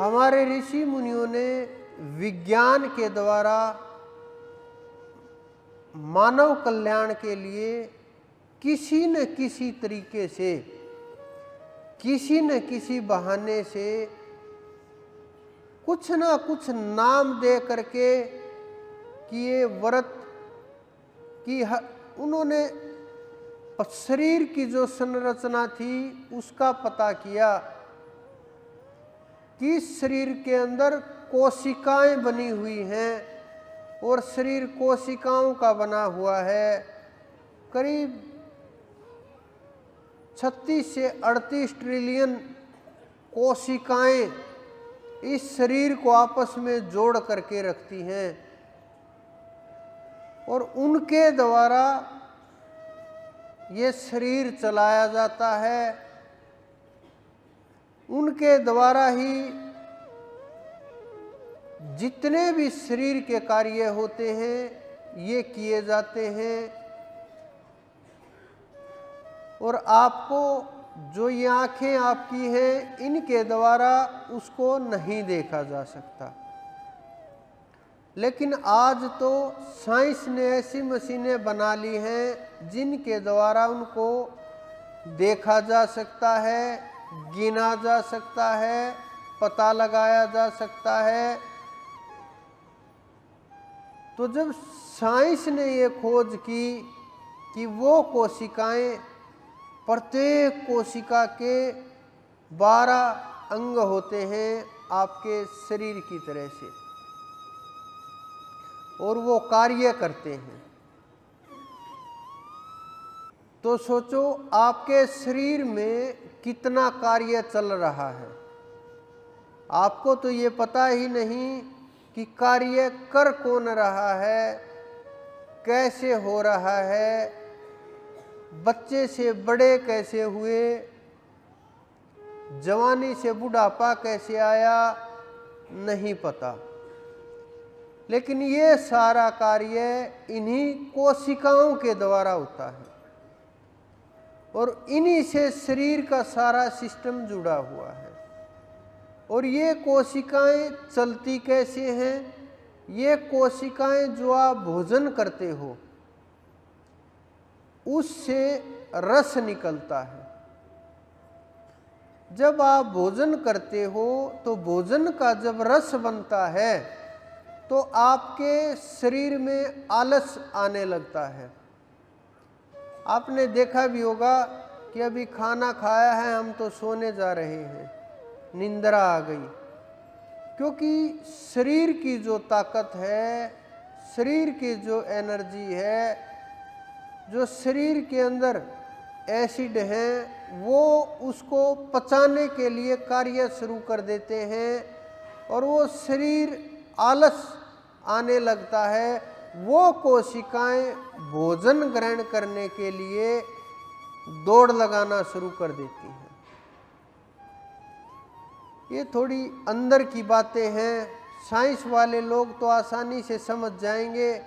हमारे ऋषि मुनियों ने विज्ञान के द्वारा मानव कल्याण के लिए किसी न किसी तरीके से, किसी न किसी बहाने से कुछ ना कुछ नाम दे करके कि ये व्रत की उन्होंने शरीर की जो संरचना थी उसका पता किया कि शरीर के अंदर कोशिकाएं बनी हुई हैं और शरीर कोशिकाओं का बना हुआ है। करीब 36 से 38 ट्रिलियन कोशिकाएं इस शरीर को आपस में जोड़ करके रखती हैं और उनके द्वारा ये शरीर चलाया जाता है। उनके द्वारा ही जितने भी शरीर के कार्य होते हैं ये किए जाते हैं। और आपको जो ये आँखें आपकी हैं इनके द्वारा उसको नहीं देखा जा सकता, लेकिन आज तो साइंस ने ऐसी मशीनें बना ली हैं जिनके द्वारा उनको देखा जा सकता है, गिना जा सकता है, पता लगाया जा सकता है। तो जब साइंस ने ये खोज की कि वो कोशिकाएं, प्रत्येक कोशिका के 12 अंग होते हैं आपके शरीर की तरह से और वो कार्य करते हैं, तो सोचो आपके शरीर में कितना कार्य चल रहा है। आपको तो ये पता ही नहीं कि कार्य कर कौन रहा है, कैसे हो रहा है, बच्चे से बड़े कैसे हुए, जवानी से बुढ़ापा कैसे आया, नहीं पता। लेकिन ये सारा कार्य इन्हीं कोशिकाओं के द्वारा होता है और इन्हीं से शरीर का सारा सिस्टम जुड़ा हुआ है। और ये कोशिकाएं चलती कैसे हैं? ये कोशिकाएं जो आप भोजन करते हो उससे रस निकलता है। जब आप भोजन करते हो तो भोजन का जब रस बनता है तो आपके शरीर में आलस आने लगता है। आपने देखा भी होगा कि अभी खाना खाया है, हम तो सोने जा रहे हैं, निंद्रा आ गई, क्योंकि शरीर की जो ताकत है, शरीर की जो एनर्जी है, जो शरीर के अंदर एसिड हैं वो उसको पचाने के लिए कार्य शुरू कर देते हैं और वो शरीर आलस आने लगता है। वो कोशिकाएं भोजन ग्रहण करने के लिए दौड़ लगाना शुरू कर देती हैं। ये थोड़ी अंदर की बातें हैं, साइंस वाले लोग तो आसानी से समझ जाएंगे,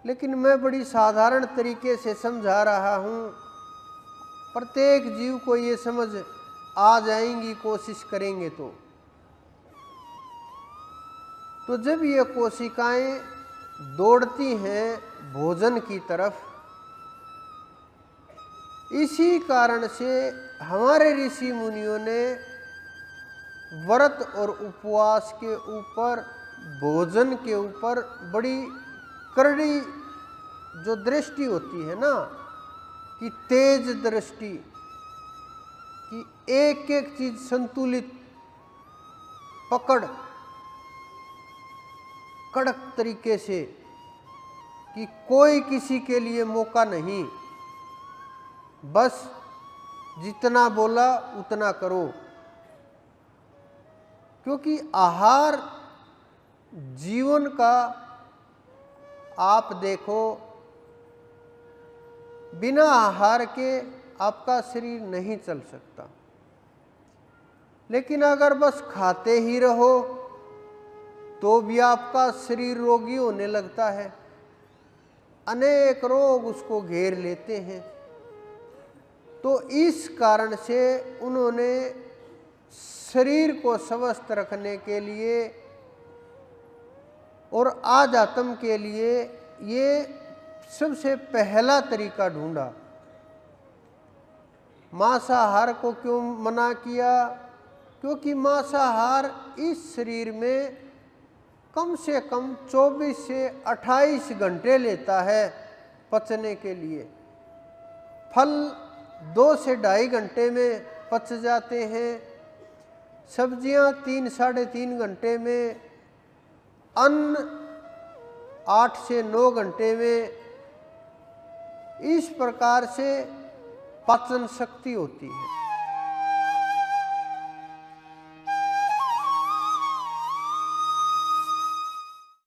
लेकिन मैं बड़ी साधारण तरीके से समझा रहा हूँ। प्रत्येक जीव को ये समझ आ जाएंगी कोशिश करेंगे तो जब ये कोशिकाएं दौड़ती हैं भोजन की तरफ, इसी कारण से हमारे ऋषि मुनियों ने व्रत और उपवास के ऊपर, भोजन के ऊपर बड़ी करड़ी जो दृष्टि होती है ना, कि तेज दृष्टि, कि एक एक चीज संतुलित पकड़, कड़क तरीके से, कि कोई किसी के लिए मौका नहीं, बस जितना बोला उतना करो। क्योंकि आहार जीवन का, आप देखो बिना आहार के आपका शरीर नहीं चल सकता, लेकिन अगर बस खाते ही रहो तो भी आपका शरीर रोगी होने लगता है, अनेक रोग उसको घेर लेते हैं। तो इस कारण से उन्होंने शरीर को स्वस्थ रखने के लिए और आज आत्म के लिए ये सबसे पहला तरीका ढूंढा। मांसाहार को क्यों मना किया? क्योंकि मांसाहार इस शरीर में कम से कम 24 से 28 घंटे लेता है पचने के लिए। फल 2 से 2.5 घंटे में पच जाते हैं, सब्जियां 3 साढ़े 3 घंटे में, अन्न 8 से 9 घंटे में। इस प्रकार से पाचन शक्ति होती है।